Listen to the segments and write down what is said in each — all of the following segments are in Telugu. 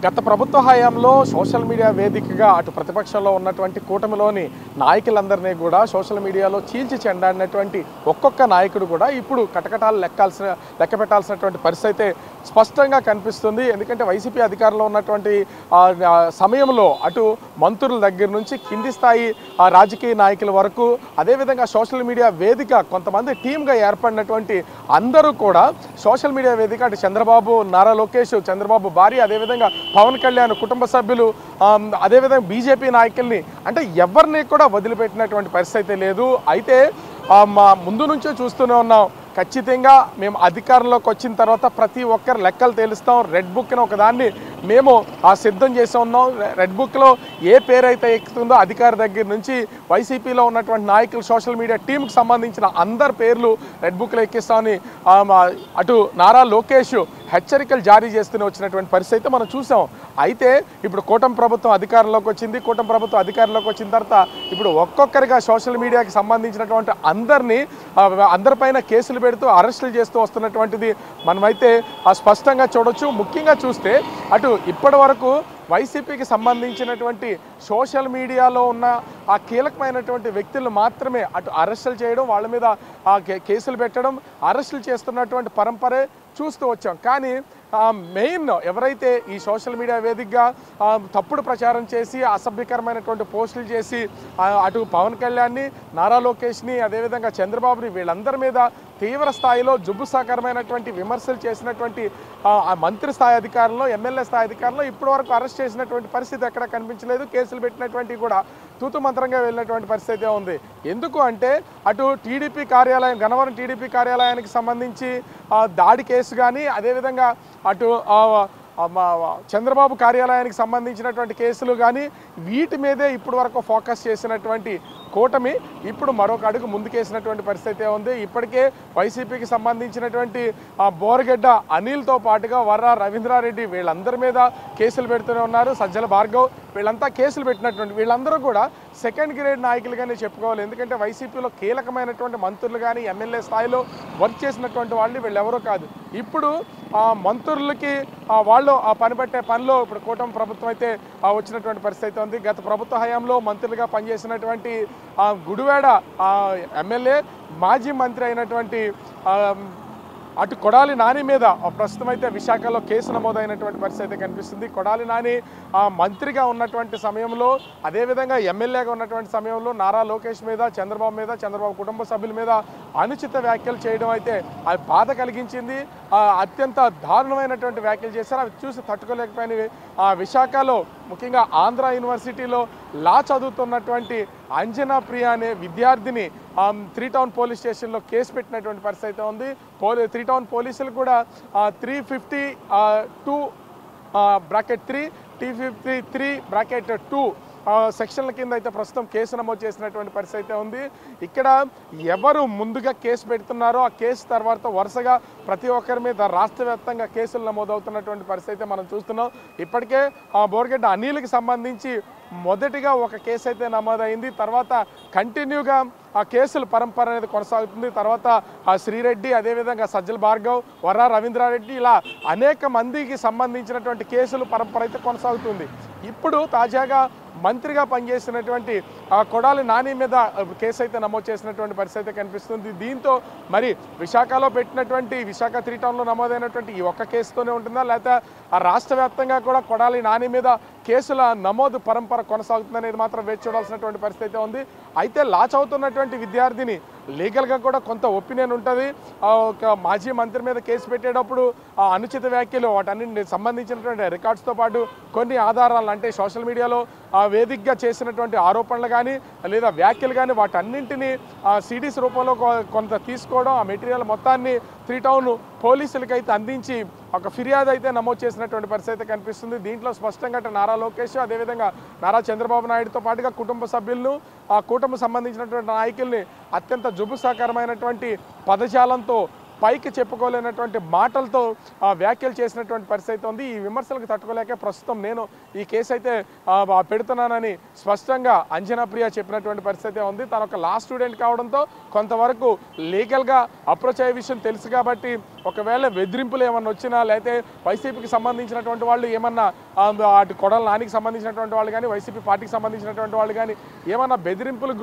గత ప్రభుత్వ హయాంలో సోషల్ మీడియా వేదికగా అటు ప్రతిపక్షంలో ఉన్నటువంటి కూటమిలోని నాయకులందరినీ కూడా సోషల్ మీడియాలో చీల్చి చెండాడినటువంటి ఒక్కొక్క నాయకుడు కూడా ఇప్పుడు కటకటాలు లెక్క పెట్టాల్సినటువంటి పరిస్థితి అయితే స్పష్టంగా కనిపిస్తుంది. ఎందుకంటే వైసీపీ అధికారంలో ఉన్నటువంటి సమయంలో అటు మంత్రుల దగ్గర నుంచి కింది స్థాయి రాజకీయ నాయకుల వరకు అదేవిధంగా సోషల్ మీడియా వేదిక కొంతమంది టీమ్గా ఏర్పడినటువంటి అందరూ కూడా సోషల్ మీడియా వేదిక అటు చంద్రబాబు, నారా లోకేష్, చంద్రబాబు భార్య, అదేవిధంగా పవన్ కళ్యాణ్ కుటుంబ సభ్యులు, అదేవిధంగా బీజేపీ నాయకుల్ని అంటే ఎవరిని కూడా వదిలిపెట్టినటువంటి పరిస్థితి లేదు. అయితే ముందు నుంచే చూస్తూనే ఉన్నాం. ఖచ్చితంగా మేము అధికారంలోకి వచ్చిన తర్వాత ప్రతి ఒక్కరు లెక్కలు తేలుస్తాం. రెడ్ బుక్ని ఒకదాన్ని మేము సిద్ధం చేసి ఉన్నాం. రెడ్ బుక్లో ఏ పేరైతే ఎక్కుతుందో అధికారి దగ్గర నుంచి వైసీపీలో ఉన్నటువంటి నాయకులు సోషల్ మీడియా టీంకి సంబంధించిన అందరి పేర్లు రెడ్ బుక్లో ఎక్కిస్తామని అటు నారా లోకేష్ హెచ్చరికలు జారీ చేస్తూనే వచ్చినటువంటి పరిస్థితి మనం చూసాం. అయితే ఇప్పుడు కూటమి ప్రభుత్వం అధికారంలోకి వచ్చింది. కూటమి ప్రభుత్వం అధికారంలోకి వచ్చిన తర్వాత ఇప్పుడు ఒక్కొక్కరిగా సోషల్ మీడియాకి సంబంధించినటువంటి అందరిపైన కేసులు పెడుతూ అరెస్టులు చేస్తూ వస్తున్నటువంటిది మనమైతే స్పష్టంగా చూడొచ్చు. ముఖ్యంగా చూస్తే అటు ఇప్పటి వరకు వైసీపీకి సంబంధించినటువంటి సోషల్ మీడియాలో ఉన్న ఆ కీలకమైనటువంటి వ్యక్తులు మాత్రమే అటు అరెస్టులు చేయడం, వాళ్ళ మీద కేసులు పెట్టడం, అరెస్టులు చేస్తున్నటువంటి పరంపరే చూస్తూ వచ్చాం. కానీ మెయిన్ ఎవరైతే ఈ సోషల్ మీడియా వేదికగా తప్పుడు ప్రచారం చేసి అసభ్యకరమైనటువంటి పోస్టులు చేసి అటు పవన్ కళ్యాణ్ని, నారా లోకేష్ని, అదేవిధంగా చంద్రబాబుని వీళ్ళందరి మీద తీవ్ర స్థాయిలో జుగుప్సాకరమైనటువంటి విమర్శలు చేసినటువంటి మంత్రి స్థాయి అధికారులను, ఎమ్మెల్యే స్థాయి అధికారులను ఇప్పటి వరకు అరెస్ట్ చేసినటువంటి పరిస్థితి ఎక్కడ కనిపించలేదు. కేసులు పెట్టినటువంటి కూడా తూతు మంత్రంగా వెళ్ళినటువంటి పరిస్థితి ఉంది. ఎందుకు అంటే అటు టీడీపీ కార్యాలయం, గన్నవరం టీడీపీ కార్యాలయానికి సంబంధించి దాడి కేసు కానీ, అదేవిధంగా అటు చంద్రబాబు కార్యాలయానికి సంబంధించినటువంటి కేసులు కానీ వీటి మీదే ఇప్పటి వరకు ఫోకస్ చేసినటువంటి కూటమి ఇప్పుడు మరొక అడుగు ముందుకేసినటువంటి పరిస్థితి ఉంది. ఇప్పటికే వైసీపీకి సంబంధించినటువంటి బోరగడ్డ అనిల్తో పాటుగా వర్రా రవీంద్రారెడ్డి వీళ్ళందరి మీద కేసులు పెడుతూనే ఉన్నారు. సజ్జల భార్గవ్ వీళ్ళంతా కేసులు పెట్టినటువంటి వీళ్ళందరూ కూడా సెకండ్ గ్రేడ్ నాయకులుగానే చెప్పుకోవాలి. ఎందుకంటే వైసీపీలో కీలకమైనటువంటి మంత్రులు కానీ ఎమ్మెల్యే స్థాయిలో వర్క్ చేసినటువంటి వాళ్ళు వీళ్ళెవరూ కాదు. ఇప్పుడు మంత్రులకి వాళ్ళు పనిపెట్టే పనిలో ఇప్పుడు కూటమి ప్రభుత్వం అయితే వచ్చినటువంటి పరిస్థితి ఉంది. గత ప్రభుత్వ హయాంలో మంత్రులుగా పనిచేసినటువంటి గుడివాడ ఎమ్మెల్యే, మాజీ మంత్రి అయినటువంటి అటు కొడాలి నాని మీద ప్రస్తుతం అయితే విశాఖలో కేసు నమోదైనటువంటి పరిస్థితి కనిపిస్తుంది. కొడాలి నాని మంత్రిగా ఉన్నటువంటి సమయంలో, అదేవిధంగా ఎమ్మెల్యేగా ఉన్నటువంటి సమయంలో నారా లోకేష్ మీద, చంద్రబాబు కుటుంబ సభ్యుల మీద అనుచిత వ్యాఖ్యలు చేయడం అయితే అది బాధ కలిగించింది. అత్యంత దారుణమైనటువంటి వ్యాఖ్యలు చేశారు. అవి చూసి తట్టుకోలేకపోయినవి. విశాఖలో ముఖ్యంగా ఆంధ్ర యూనివర్సిటీలో లా చదువుతున్నటువంటి అంజనా ప్రియ అనే విద్యార్థిని 3 టౌన్ పోలీస్ స్టేషన్లో కేసు పెట్టినటువంటి పరిస్థితి ఉంది. 3 టౌన్ పోలీసులు కూడా 352(3) T53(3)(2) సెక్షన్ల కింద అయితే ప్రస్తుతం కేసు నమోదు చేసినటువంటి పరిస్థితి ఉంది. ఇక్కడ ఎవరు ముందుగా కేసు పెడుతున్నారో ఆ కేసు తర్వాత వరుసగా ప్రతి ఒక్కరి మీద రాష్ట్ర వ్యాప్తంగా కేసులు నమోదవుతున్నటువంటి పరిస్థితి మనం చూస్తున్నాం. ఇప్పటికే బోరగడ్డ అనిల్కి సంబంధించి మొదటిగా ఒక కేసు అయితే నమోదైంది. తర్వాత కంటిన్యూగా ఆ కేసుల పరంపర అనేది కొనసాగుతుంది. తర్వాత శ్రీరెడ్డి, అదేవిధంగా సజ్జల భార్గవ్, వర్రా రవీంద్రారెడ్డి ఇలా అనేక మందికి సంబంధించినటువంటి కేసుల పరంపర అయితే కొనసాగుతుంది. ఇప్పుడు తాజాగా మంత్రిగా పనిచేసినటువంటి కొడాలి నాని మీద కేసు అయితే నమోదు చేసినటువంటి పరిస్థితి కనిపిస్తుంది. దీంతో మరి విశాఖలో పెట్టినటువంటి విశాఖ 3 టౌన్లో నమోదైనటువంటి ఈ ఒక్క కేసుతోనే ఉంటుందా, లేకపోతే రాష్ట్ర వ్యాప్తంగా కూడా కొడాలి నాని మీద కేసుల నమోదు పరంపర కొనసాగుతుందనేది మాత్రం వేచి చూడాల్సినటువంటి పరిస్థితి ఉంది. అయితే లా చదువుతున్నటువంటి విద్యార్థిని లీగల్గా కూడా కొంత ఒపీనియన్ ఉంటుంది. ఒక మాజీ మంత్రి మీద కేసు పెట్టేటప్పుడు అనుచిత వ్యాఖ్యలు వాటన్నింటికి సంబంధించినటువంటి రికార్డ్స్తో పాటు కొన్ని ఆధారాలు అంటే సోషల్ మీడియాలో వేదికగా చేసినటువంటి ఆరోపణలు కానీ లేదా వ్యాఖ్యలు కానీ వాటన్నింటినీ సిడీస్ రూపంలో కొంత తీసుకోవడం, ఆ మెటీరియల్ మొత్తాన్ని 3 టౌన్ పోలీసులకైతే అందించి ఒక ఫిర్యాదు అయితే నమోదు చేసినటువంటి పరిస్థితి కనిపిస్తుంది. దీంట్లో స్పష్టంగా నారా లోకేష్, అదేవిధంగా నారా చంద్రబాబు నాయుడుతో పాటుగా కుటుంబ సభ్యులను, ఆ కూటమికి సంబంధించినటువంటి నాయకుల్ని అత్యంత జుగుప్సాకరమైనటువంటి పదజాలంతో పైకి చెప్పుకోలేనటువంటి మాటలతో వ్యాఖ్యలు చేసినటువంటి పరిస్థితి ఉంది. ఈ విమర్శలకు తట్టుకోలేక ప్రస్తుతం నేను ఈ కేసు అయితే పెడుతున్నానని స్పష్టంగా అంజనా ప్రియ చెప్పినటువంటి పరిస్థితి ఉంది. తన ఒక లా స్టూడెంట్ కావడంతో కొంతవరకు లీగల్గా అప్రోచ్ అయ్యే విషయం తెలుసు కాబట్టి ఒకవేళ బెదిరింపులు ఏమన్నా వచ్చినా లేకపోతే వైసీపీకి సంబంధించినటువంటి వాళ్ళు ఏమన్నా అటు కొడాలి నానికి సంబంధించినటువంటి వాళ్ళు కానీ వైసీపీ పార్టీకి సంబంధించినటువంటి వాళ్ళు కానీ ఏమన్నా బెదిరింపులు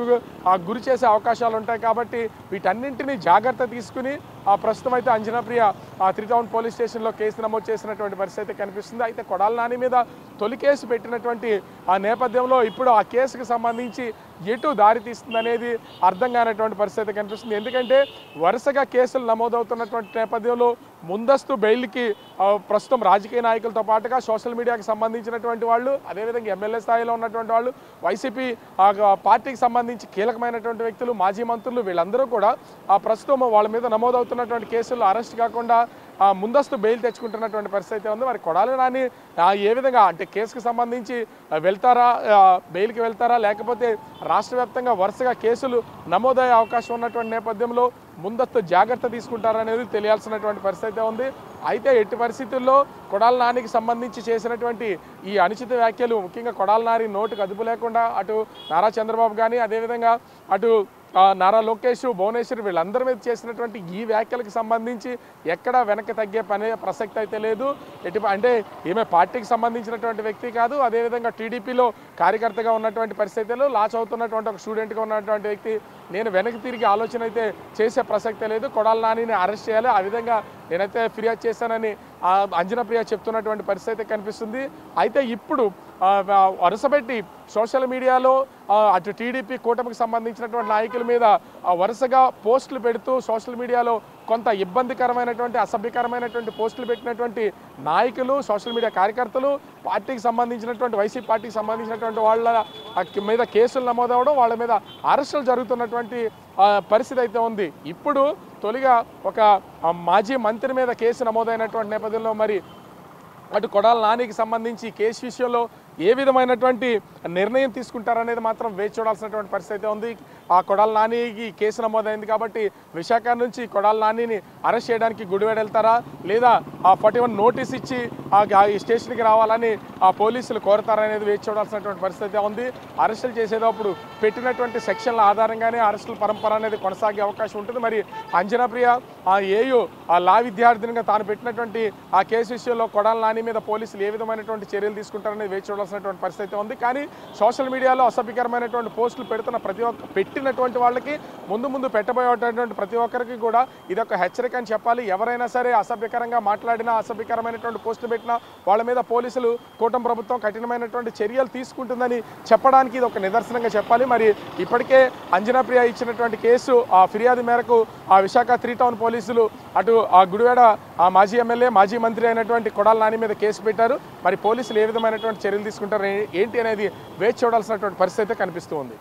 గురి చేసే అవకాశాలు ఉంటాయి కాబట్టి వీటన్నింటినీ జాగ్రత్త తీసుకుని ప్రస్తుతం అయితే అంజనాప్రియ 3 టౌన్ పోలీస్ స్టేషన్లో కేసు నమోదు చేసినటువంటి పరిస్థితి కనిపిస్తుంది. అయితే కొడాలి నాని మీద తొలి కేసు పెట్టినటువంటి ఆ నేపథ్యంలో ఇప్పుడు ఆ కేసుకు సంబంధించి ఎటు దారి తీస్తుందనేది అర్థం కానటువంటి పరిస్థితి కనిపిస్తుంది. ఎందుకంటే వరుసగా కేసులు నమోదవుతున్నటువంటి నేపథ్యంలో ముందస్తు బెయిల్కి ప్రస్తుతం రాజకీయ నాయకులతో పాటుగా సోషల్ మీడియాకి సంబంధించినటువంటి వాళ్ళు, అదేవిధంగా ఎమ్మెల్యే స్థాయిలో ఉన్నటువంటి వాళ్ళు, వైసీపీ పార్టీకి సంబంధించి కీలకమైనటువంటి వ్యక్తులు, మాజీ మంత్రులు వీళ్ళందరూ కూడా ప్రస్తుతం వాళ్ళ మీద నమోదవుతున్నటువంటి కేసుల్లో అరెస్ట్ కాకుండా ముందస్తు బెయిల్ తెచ్చుకుంటున్నటువంటి పరిస్థితి ఉంది. మరి కొడాలి నాని ఏ విధంగా అంటే కేసుకు సంబంధించి వెళ్తారా, బెయిల్కి వెళ్తారా, లేకపోతే రాష్ట్ర వ్యాప్తంగా వరుసగా కేసులు నమోదయ్యే అవకాశం ఉన్నటువంటి నేపథ్యంలో ముందస్తు జాగ్రత్త తీసుకుంటారనేది తెలియాల్సినటువంటి పరిస్థితి ఉంది. అయితే ఎట్టి పరిస్థితుల్లో కొడాలి నానికి సంబంధించి చేసినటువంటి ఈ అనుచిత వ్యాఖ్యలు, ముఖ్యంగా కొడాలి నాని నోటుకు అదుపు లేకుండా అటు నారా చంద్రబాబు కానీ అదేవిధంగా అటు నారా లోకేష్, భువనేశ్వర్ వీళ్ళందరి మీద చేసినటువంటి ఈ వ్యాఖ్యలకు సంబంధించి ఎక్కడా వెనక్కి తగ్గే ప్రసక్తి అయితే లేదు. అంటే ఈమె పార్టీకి సంబంధించినటువంటి వ్యక్తి కాదు, అదేవిధంగా టీడీపీలో కార్యకర్తగా ఉన్నటువంటి పరిస్థితుల్లో లా చదువుతున్నటువంటి ఒక స్టూడెంట్గా ఉన్నటువంటి వ్యక్తి నేను వెనక్కి తిరిగి ఆలోచన అయితే చేసే ప్రసక్తే లేదు. కొడాలి నానిని అరెస్ట్ చేయాలి, ఆ విధంగా నేనైతే ఫిర్యాదు చేశానని అంజనాప్రియ చెప్తున్నటువంటి పరిస్థితి కనిపిస్తుంది. అయితే ఇప్పుడు వరుసపెట్టి సోషల్ మీడియాలో అటు టీడీపీ కూటమికి సంబంధించినటువంటి నాయకుల మీద వరుసగా పోస్టులు పెడుతూ సోషల్ మీడియాలో కొంత ఇబ్బందికరమైనటువంటి అసభ్యకరమైనటువంటి పోస్టులు పెట్టినటువంటి నాయకులు, సోషల్ మీడియా కార్యకర్తలు, పార్టీకి సంబంధించినటువంటి వైసీపీ పార్టీకి సంబంధించినటువంటి వాళ్ళ మీద కేసులు నమోదవడం, వాళ్ళ మీద అరెస్టులు జరుగుతున్నటువంటి పరిస్థితి అయితే ఉంది. ఇప్పుడు తొలిగా ఒక మాజీ మంత్రి మీద కేసు నమోదైనటువంటి నేపథ్యంలో మరి అటు కొడాలి నానికి సంబంధించి కేసు విషయంలో ఏ విధమైనటువంటి నిర్ణయం తీసుకుంటారనేది మాత్రం వేచి చూడాల్సినటువంటి పరిస్థితి ఉంది. ఆ కొడాలి నానికి కేసు నమోదైంది కాబట్టి విశాఖ నుంచి కొడాలి నానిని అరెస్ట్ చేయడానికి గుడివాడ వెళ్తారా, లేదా ఆ 41 నోటీస్ ఇచ్చి ఈ స్టేషన్కి రావాలని ఆ పోలీసులు కోరతారనేది వేచి చూడాల్సినటువంటి పరిస్థితి ఉంది. అరెస్టులు చేసేటప్పుడు పెట్టినటువంటి సెక్షన్ల ఆధారంగానే అరెస్టుల పరంపర అనేది కొనసాగే అవకాశం ఉంటుంది. మరి అంజనాప్రియ ఏయు లా విద్యార్థినిగా తాను పెట్టినటువంటి ఆ కేసు విషయంలో కొడాలి నాని మీద పోలీసులు ఏ విధమైనటువంటి చర్యలు తీసుకుంటారనేది వేచి చూడాల్సినటువంటి పరిస్థితి ఉంది. కానీ సోషల్ మీడియాలో అసభ్యకరమైనటువంటి పోస్టులు పెడుతున్న పెట్టినటువంటి వాళ్ళకి ముందు పెట్టబోయేటటువంటి ప్రతి ఒక్కరికి కూడా ఇదొక హెచ్చరిక అని చెప్పాలి. ఎవరైనా సరే అసభ్యకరంగా మాట్లాడినా, అసభ్యకరమైనటువంటి పోస్టులు పెట్టినా వాళ్ళ మీద పోలీసులు, కూటమి ప్రభుత్వం కఠినమైనటువంటి చర్యలు తీసుకుంటుందని చెప్పడానికి ఇది ఒక నిదర్శనంగా చెప్పాలి. మరి ఇప్పటికే అంజనాప్రియ ఇచ్చినటువంటి కేసు ఆ ఫిర్యాదు మేరకు ఆ విశాఖ 3 టౌన్ పోలీసులు అటు ఆ గుడివాడ ఆ మాజీ ఎమ్మెల్యే, మాజీ మంత్రి అయినటువంటి కొడాలి నాని మీద కేసు పెట్టారు. మరి పోలీసులు ఏ విధమైనటువంటి చర్యలు తీసుకుంటారు ఏంటి అనేది వేచి చూడాల్సినటువంటి పరిస్థితి కనిపిస్తూ ఉంది.